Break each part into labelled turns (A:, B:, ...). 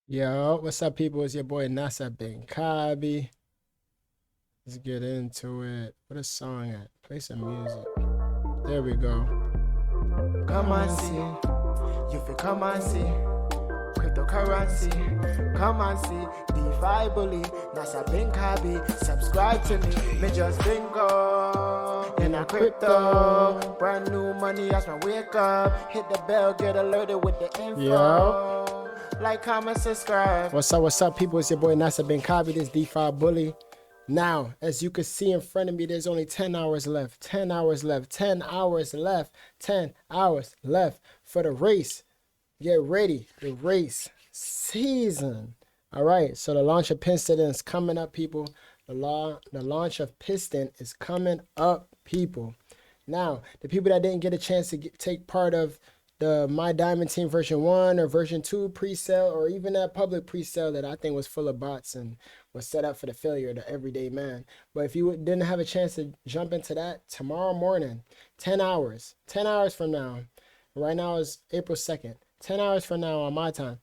A: Yo, what's up, people? It's your boy Nasa Ben Kabi. Let's get into it. What a song at? Play some music. There we go.
B: Come and see, you feel come and see, cryptocurrency, come and see, Defi bully, Nasa Binkabi, subscribe to me just bingo, in a crypto, brand new money as my wake up, hit the bell, get alerted with the info.
A: Yo.
B: Like, comment, subscribe.
A: What's up, people? It's your boy Nasa Ben Kabi, this DeFi bully. Now, as you can see in front of me, there's only 10 hours left. 10 hours left. 10 hours left. 10 hours left for the race. Get ready. The race season. All right. So the launch of Piston is coming up, people. The launch of Piston is coming up, people. Now, the people that didn't get a chance to take part of the My Diamond Team version 1 or version 2 pre-sale, or even that public pre-sale that I think was full of bots and was set up for the failure of the everyday man. But if you didn't have a chance to jump into that, tomorrow morning, 10 hours from now, right now is April 2nd, 10 hours from now on my time.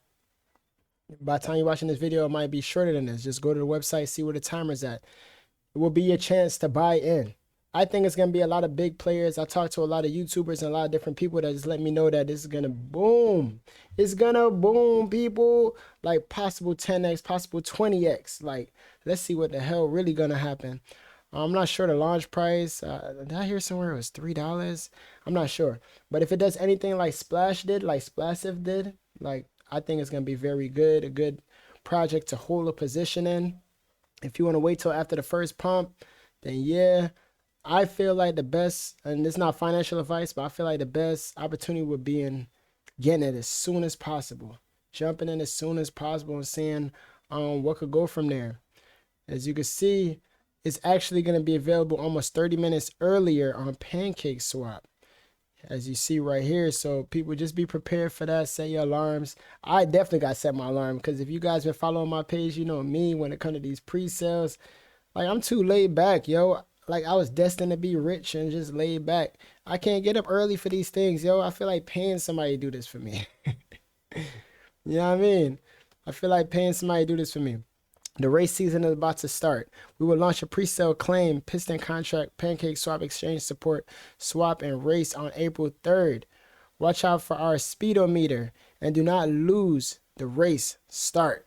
A: By the time you're watching this video, it might be shorter than this. Just go to the website, see where the timer's at. It will be your chance to buy in. I think it's going to be a lot of big players. I talked to a lot of YouTubers and a lot of different people that just let me know that this is going to boom. It's going to boom, people. Like possible 10x, possible 20x. Like, let's see what the hell really going to happen. I'm not sure the launch price. Did I hear somewhere it was $3? I'm not sure. But if it does anything like Splash did, like splassive did, like I think it's going to be very good. A good project to hold a position in. If you want to wait till after the first pump, then yeah. I feel like the best, and it's not financial advice, but I feel like the best opportunity would be in getting it as soon as possible. Jumping in as soon as possible and seeing what could go from there. As you can see, it's actually going to be available almost 30 minutes earlier on Pancake Swap. As you see right here. So people, just be prepared for that. Set your alarms. I definitely got to set my alarm, because if you guys been following my page, you know me when it comes to these pre-sales. Like, I'm too laid back, yo. Like, I was destined to be rich and just laid back. I can't get up early for these things, yo. I feel like paying somebody to do this for me. You know what I mean? I feel like paying somebody to do this for me. The race season is about to start. We will launch a pre-sale claim, Piston contract, Pancake Swap exchange support, swap, and race on April 3rd. Watch out for our speedometer and do not lose the race start.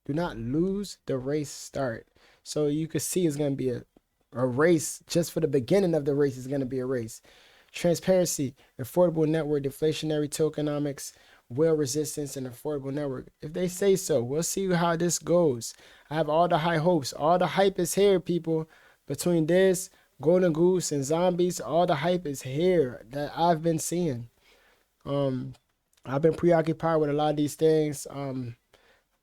A: Do not lose the race start. So you can see it's going to be a race. Just for the beginning of the race is going to be a race. Transparency, affordable network, deflationary tokenomics, whale resistance, and affordable network. If they say so, we'll see how this goes. I have all the high hopes. All the hype is here, people. Between this, Golden Goose, and zombies, all the hype is here that I've been seeing. I've been preoccupied with a lot of these things.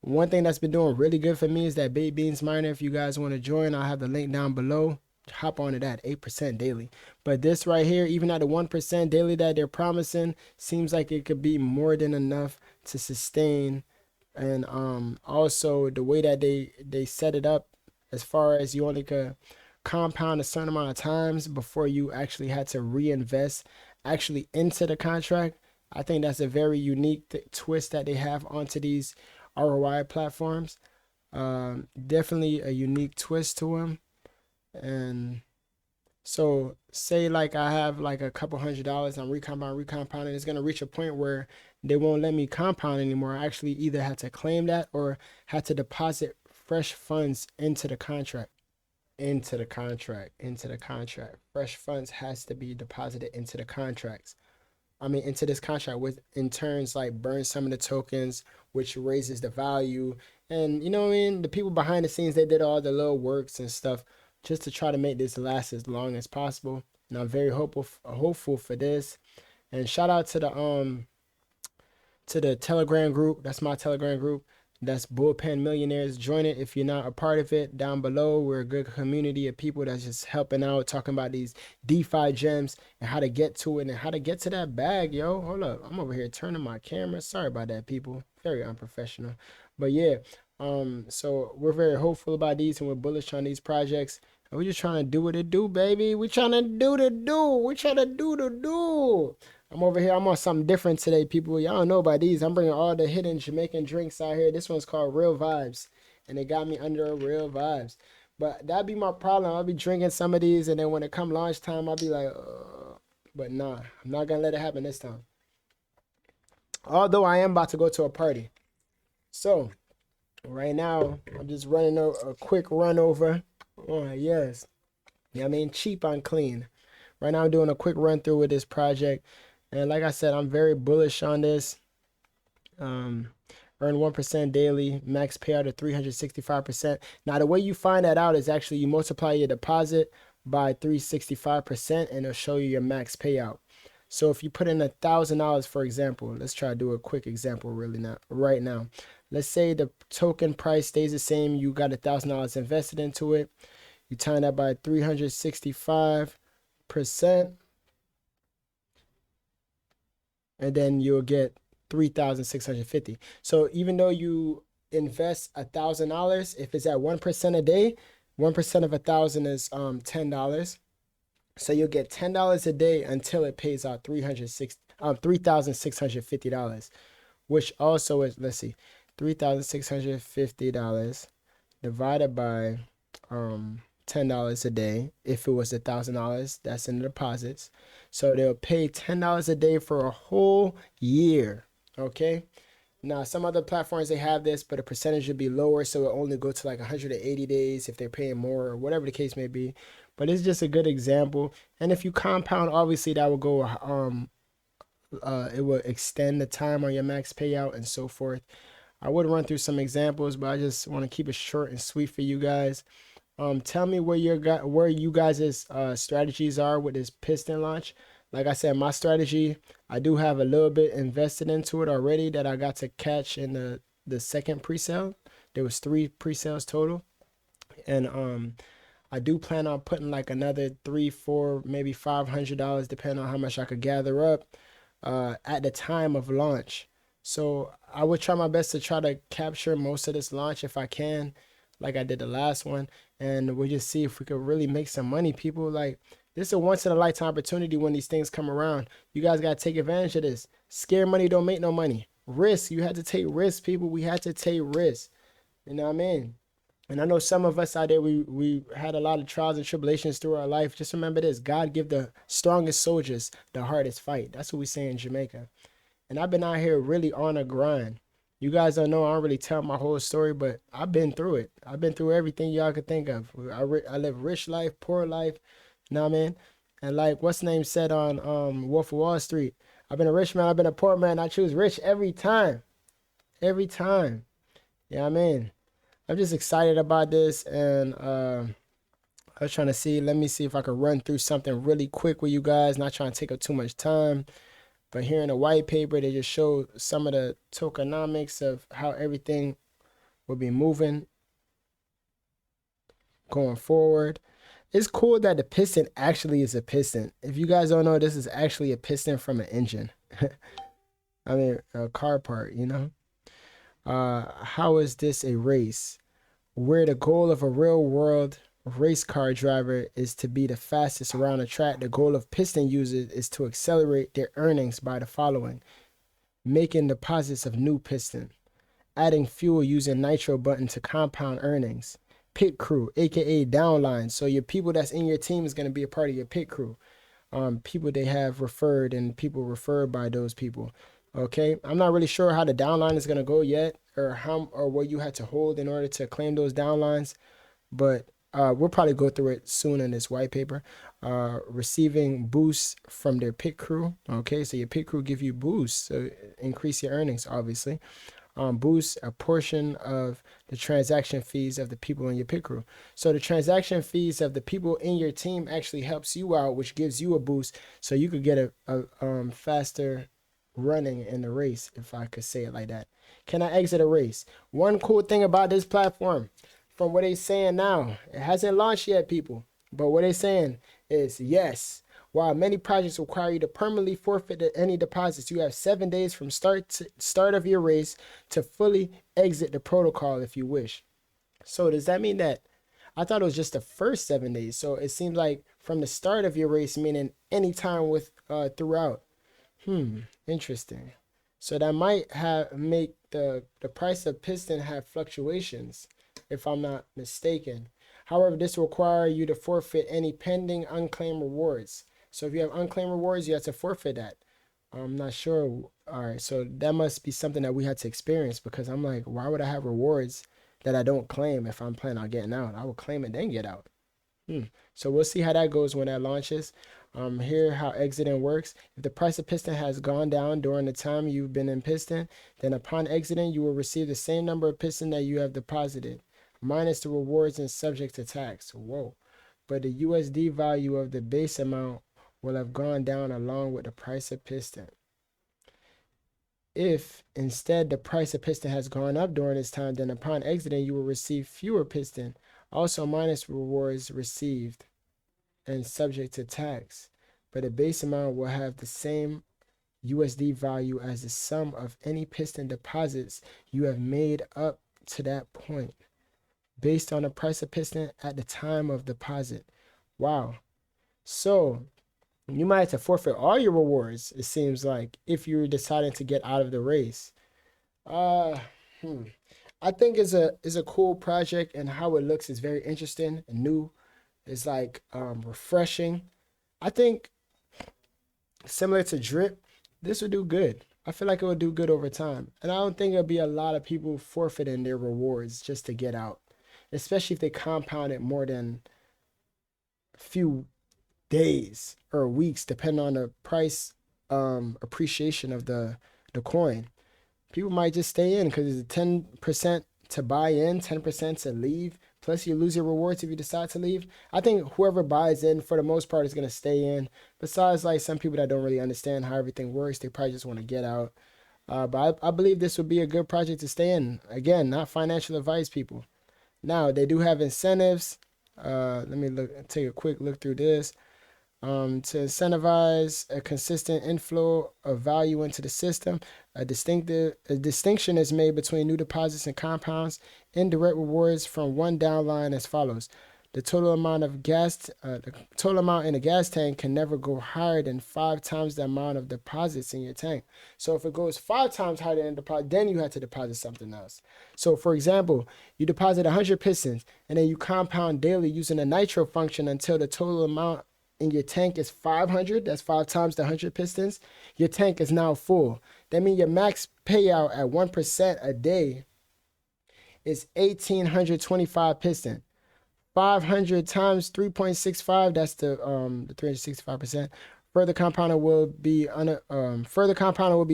A: One thing that's been doing really good for me is that Baked Beans Miner. If you guys want to join, I'll have the link down below. Hop on to that, 8% daily. But this right here, even at the 1% daily that they're promising, seems like it could be more than enough to sustain. And also the way that they set it up, as far as you only could compound a certain amount of times before you actually had to reinvest actually into the contract. I think that's a very unique twist that they have onto these ROI platforms. Definitely a unique twist to them. And so say like I have like a couple $100, I'm recompounding. It's going to reach a point where they won't let me compound anymore. I actually either had to claim that or had to deposit fresh funds into the contract. Fresh funds has to be deposited into the contracts. Into this contract, with in turns like burn some of the tokens, which raises the value. And you know what I mean? The people behind the scenes, they did all the little works and stuff just to try to make this last as long as possible. And I'm very hopeful for this. And shout out to the Telegram group. That's my Telegram group. That's Bullpen Millionaires. Join it if you're not a part of it. Down below, we're a good community of people that's just helping out, talking about these DeFi gems and how to get to it and how to get to that bag, yo. Hold up. I'm over here turning my camera. Sorry about that, people. Very unprofessional. But yeah, so we're very hopeful about these and we're bullish on these projects. We're just trying to do what it do, baby. We're trying to do the do. We're trying to do the do. I'm over here. I'm on something different today, people. Y'all don't know about these. I'm bringing all the hidden Jamaican drinks out here. This one's called Real Vibes, and they got me under Real Vibes. But that'd be my problem. I'll be drinking some of these, and then when it come lunchtime, I'll be like, but nah, I'm not gonna let it happen this time. Although I am about to go to a party. So right now, I'm just running a quick run over. Oh, yes. Yeah, I mean, cheap on clean. Right now, I'm doing a quick run through with this project. And like I said, I'm very bullish on this. Earn 1% daily, max payout of 365%. Now, the way you find that out is actually you multiply your deposit by 365%, and it'll show you your max payout. So if you put in $1,000, for example, let's try to do a quick example right now. Let's say the token price stays the same. You got $1,000 invested into it. You time that by 365%, and then you'll get 3,650. So even though you invest $1,000, if it's at 1% a day, 1% of 1,000 is $10. So you'll get $10 a day until it pays out $3,650, which also is, let's see, $3,650 divided by $10 a day. If it was $1,000, that's in the deposits. So they'll pay $10 a day for a whole year. Okay. Now, some other platforms, they have this, but the percentage would be lower. So it'll only go to like 180 days if they're paying more or whatever the case may be. But it's just a good example. And if you compound, obviously that will go, it will extend the time on your max payout and so forth. I would run through some examples, but I just want to keep it short and sweet for you guys. Tell me where you guys' strategies are with this piston launch. Like I said, my strategy, I do have a little bit invested into it already that I got to catch in the second pre-sale. There was 3 pre-sales total. And I do plan on putting like another $300, $400, maybe $500, depending on how much I could gather up at the time of launch. So I would try my best to try to capture most of this launch if I can, like I did the last one. And we'll just see if we could really make some money, people. Like, this is a once in a lifetime opportunity when these things come around. You guys got to take advantage of this. Scare money don't make no money. Risk, you had to take risks, people. We had to take risks. You know what I mean? And I know some of us out there, we had a lot of trials and tribulations through our life. Just remember this: God give the strongest soldiers the hardest fight. That's what we say in Jamaica. And I've been out here really on a grind. You guys don't know, I don't really tell my whole story, but I've been through it. I've been through everything y'all could think of. I live rich life, poor life. You know what I mean? And like what's name said on Wolf of Wall Street, I've been a rich man, I've been a poor man. I choose rich every time. Every time. You know what I mean? I'm just excited about this, and I was trying to see, let me see if I could run through something really quick with you guys, not trying to take up too much time. But here in the white paper, they just show some of the tokenomics of how everything will be moving going forward. It's cool that the piston actually is a piston. If you guys don't know, this is actually a piston from an engine. I mean, a car part, you know? How is this a race? Where the goal of a real world race car driver is to be the fastest around the track, the goal of piston users is to accelerate their earnings by the following: making deposits of new piston, adding fuel using nitro button to compound earnings, pit crew, aka downline. So your people that's in your team is going to be a part of your pit crew. People they have referred and people referred by those people. Okay, I'm not really sure how the downline is going to go yet, or how or what you had to hold in order to claim those downlines, but we'll probably go through it soon in this white paper. Receiving boosts from their pit crew. Okay, so your pit crew give you boosts, so increase your earnings, obviously. Boost a portion of the transaction fees of the people in your pit crew. So the transaction fees of the people in your team actually helps you out, which gives you a boost, so you could get a faster running in the race, if I could say it like that. Can I exit a race? One cool thing about this platform, from what they're saying now, it hasn't launched yet, people, but what they're saying is yes. While many projects require you to permanently forfeit any deposits, you have 7 days from start of your race to fully exit the protocol if you wish. So does that mean that, I thought it was just the first 7 days. So it seems like from the start of your race, meaning any time with throughout. Interesting. So that might make the price of Piston have fluctuations, if I'm not mistaken. However, this will require you to forfeit any pending unclaimed rewards. So if you have unclaimed rewards, you have to forfeit that. I'm not sure. All right, so that must be something that we had to experience, because I'm like, why would I have rewards that I don't claim if I'm planning on getting out? I will claim it then get out. So we'll see how that goes when that launches. Here how exiting works. If the price of Piston has gone down during the time you've been in Piston, then upon exiting, you will receive the same number of Piston that you have deposited, minus the rewards and subject to tax. Whoa. But the USD value of the base amount will have gone down along with the price of Piston. If instead the price of Piston has gone up during this time, then upon exiting, you will receive fewer Piston, also minus rewards received and subject to tax, but the base amount will have the same USD value as the sum of any Piston deposits you have made up to that point, based on the price of Piston at the time of deposit. Wow. So you might have to forfeit all your rewards, it seems like, if you're deciding to get out of the race. I think it's a cool project, and how it looks is very interesting and new. It's like refreshing. I think similar to drip, this would do good. I feel like it would do good over time. And I don't think it'll be a lot of people forfeiting their rewards just to get out, especially if they compound it more than a few days or weeks, depending on the price appreciation of the coin. People might just stay in because it's 10% to buy in, 10% to leave. Plus, you lose your rewards if you decide to leave. I think whoever buys in, for the most part, is going to stay in. Besides, like, some people that don't really understand how everything works, they probably just want to get out. But I believe this would be a good project to stay in. Again, not financial advice, people. Now, they do have incentives. Let me take a quick look through this. To incentivize a consistent inflow of value into the system, a distinction is made between new deposits and compounds. Indirect rewards from one downline as follows: the total amount in a gas tank can never go higher than 5 times the amount of deposits in your tank. So if it goes 5 times higher than deposit, then you have to deposit something else. So for example, you deposit 100 pistons, and then you compound daily using the nitro function until the total amount in your tank is 500. That's 5 times the 100 pistons. Your tank is now full. That means your max payout at 1% a day is 1,825 piston. 500 times 3.65. That's the 365%. Further compounding will be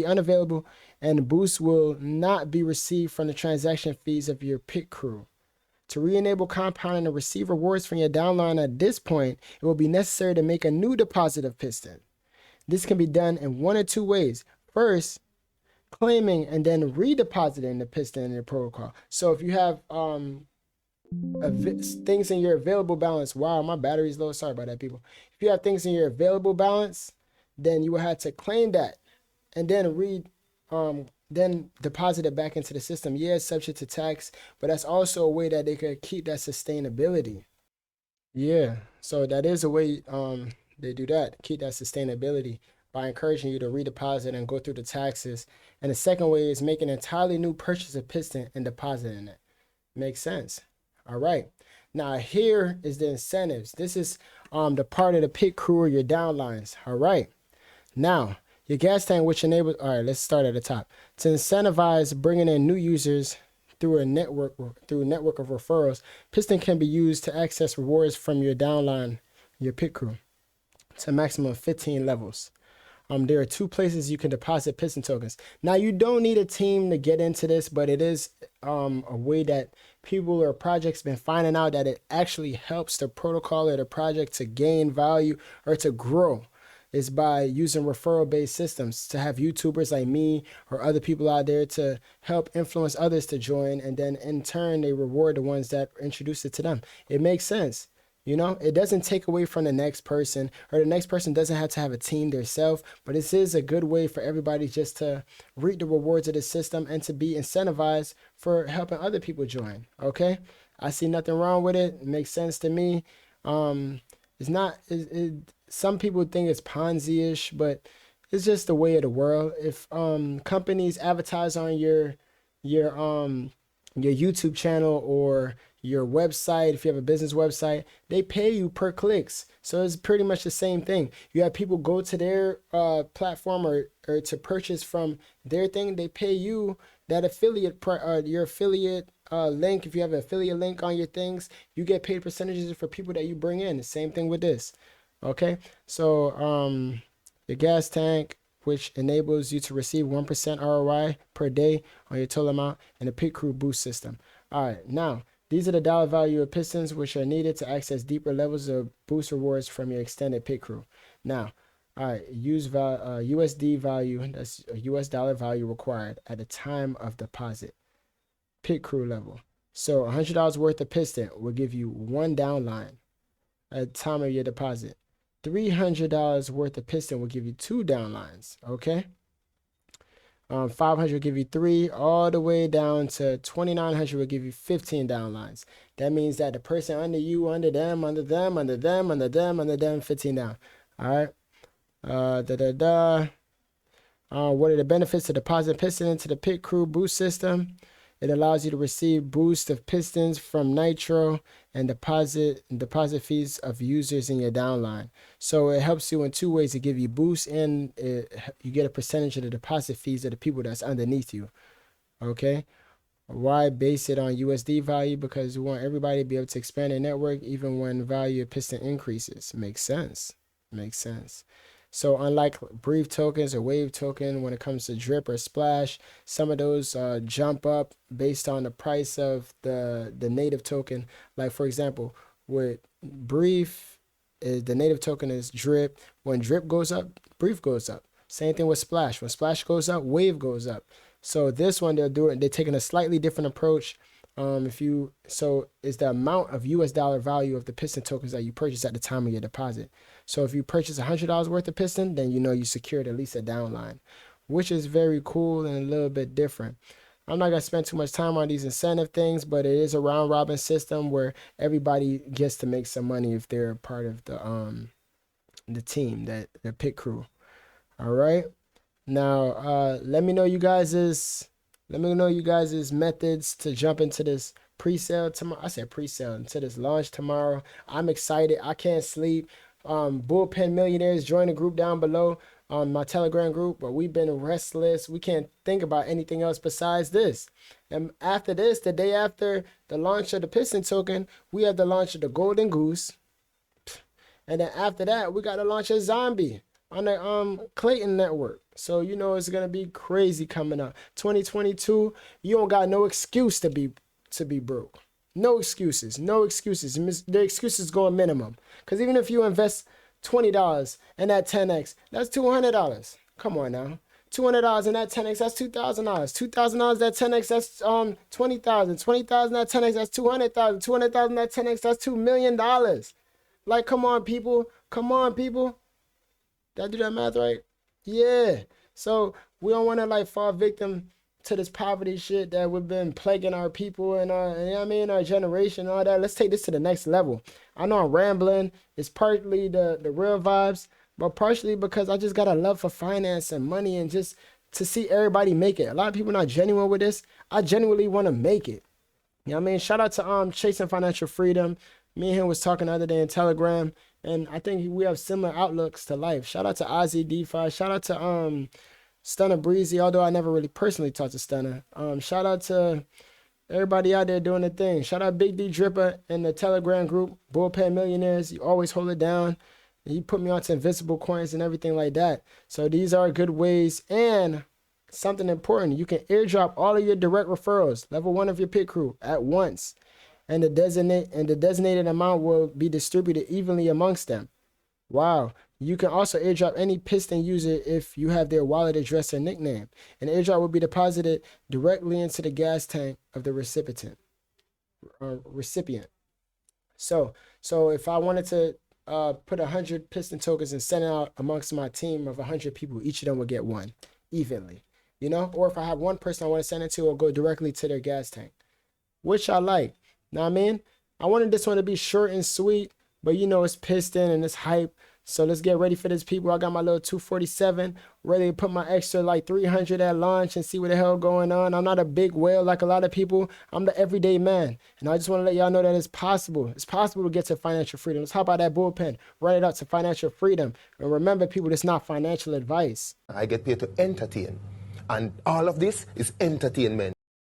A: unavailable, and boost will not be received from the transaction fees of your pit crew. To re-enable compounding and receive rewards from your downline at this point, it will be necessary to make a new deposit of piston. This can be done in one or two ways. First, claiming and then redepositing the piston in your protocol. So if you have things in your available balance, wow, my battery's low, sorry about that, people. If you have things in your available balance, then you will have to claim that and then deposit it back into the system. Yeah, it's subject to tax, but that's also a way that they could keep that sustainability. Yeah, so that is a way they do that, keep that sustainability, by encouraging you to redeposit and go through the taxes. And the second way is making an entirely new purchase of piston and depositing it. Makes sense. All right. Now here is the incentives. This is the part of the pit crew or your downlines. All right. Now, your gas tank, which enables, all right, let's start at the top. To incentivize bringing in new users through a network of referrals, Piston can be used to access rewards from your downline, your pit crew, to a maximum of 15 levels. There are 2 places you can deposit Piston tokens. Now, you don't need a team to get into this, but it is a way that people or projects been finding out that it actually helps the protocol or the project to gain value or to grow. Is by using referral-based systems, to have YouTubers like me or other people out there to help influence others to join, and then in turn they reward the ones that introduced it to them. It makes sense. You know, it doesn't take away from the next person, or the next person doesn't have to have a team themselves, but this is a good way for everybody just to reap the rewards of the system and to be incentivized for helping other people join. Okay, I see nothing wrong with it. It makes sense to me. It's not. Some people think it's Ponzi-ish, but it's just the way of the world. If companies advertise on your your YouTube channel or your website, if you have a business website, they pay you per clicks. So it's pretty much the same thing. You have people go to their platform or to purchase from their thing, they pay you that affiliate your affiliate link. If you have an affiliate link on your things, you get paid percentages for people that you bring in. The same thing with this. Okay, so the gas tank, which enables you to receive 1% ROI per day on your total amount, and the pit crew boost system. All right, now these are the dollar value of pistons which are needed to access deeper levels of boost rewards from your extended pit crew. Now, all right, USD value, that's a US dollar value required at the time of deposit. Pit crew level. So $100 worth of piston will give you 1 downline at the time of your deposit. $300 worth of piston will give you 2 downlines. Okay. 500 will give you 3, all the way down to 2,900 will give you 15 downlines. That means that the person under you, under them, 15 down. All right. What are the benefits of deposit piston into the pit crew boost system? It allows you to receive boost of pistons from nitro and deposit fees of users in your downline. So it helps you in 2 ways: to give you boost, and you get a percentage of the deposit fees of the people that's underneath you. Okay. Why base it on USD value? Because we want everybody to be able to expand their network even when value of piston increases. Makes sense. Makes sense. So unlike brief tokens or wave token, when it comes to drip or splash, some of those jump up based on the price of the native token. Like for example, with brief, the native token is drip. When drip goes up, brief goes up. Same thing with splash. When splash goes up, wave goes up. So this one they're taking a slightly different approach. It's the amount of US dollar value of the piston tokens that you purchase at the time of your deposit. So if you purchase $100 worth of piston, then you know you secured at least a downline, which is very cool and a little bit different. I'm not gonna spend too much time on these incentive things, but it is a round robin system where everybody gets to make some money if they're part of the team, the pit crew. All right. Now let me know you guys' methods to jump into this pre-sale tomorrow. I said pre-sale, into this launch tomorrow. I'm excited. I can't sleep. Bullpen Millionaires, join the group down below on my Telegram group, but we've been restless. We can't think about anything else besides this. And after this, the day after the launch of the Piston Token, we have the launch of the Golden Goose. And then after that, we got the launch of Zombie on the Clayton network. So you know it's gonna be crazy coming up. 2022, you don't got no excuse to be broke. No excuses. The excuses going minimum. Because even if you invest $20 in that 10x, that's $200. Come on now. $200 in that 10x, that's $2,000. $2,000 that 10x, that's $20,000. $20,000 that 10x, that's $200,000. $200,000 that 10x, that's $2 million. Like, come on, people. Did I do that math right? Yeah. So we don't want to fall victim to this poverty shit that we've been plaguing our people and our generation and all that. Let's take this to the next level. I know I'm rambling. It's partly the real vibes, but partially because I just got a love for finance and money and just to see everybody make it. A lot of people not genuine with this. I genuinely want to make it. You know what I mean? Shout out to Chasing Financial Freedom. Me and him was talking the other day in Telegram, and I think we have similar outlooks to life. Shout out to Ozzy Defi. Shout out to Stunner Breezy, although I never really personally talked to Stunner. Shout out to everybody out there doing the thing. Shout out Big D Dripper in the Telegram group, Bullpen Millionaires. You always hold it down. You put me onto invisible coins and everything like that. So these are good ways. And something important, you can airdrop all of your direct referrals, level 1 of your pit crew, at once. And the designated amount will be distributed evenly amongst them. Wow. You can also airdrop any Piston user if you have their wallet address or nickname. An airdrop will be deposited directly into the gas tank of the recipient. So if I wanted to put 100 Piston tokens and send it out amongst my team of 100 people, each of them will get one evenly. Or if I have one person I want to send it to, it'll go directly to their gas tank, which I like. Know what I mean? I wanted this one to be short and sweet, but it's Piston and it's hype. So let's get ready for this, people. I got my little 247 ready to put my extra like 300 at launch and see what the hell going on. I'm not a big whale like a lot of people. I'm the everyday man. And I just want to let y'all know that it's possible. It's possible to get to financial freedom. Let's hop out that bullpen, run it up to financial freedom. And remember, people, it's not financial advice.
C: I get paid to entertain. And all of this is entertainment.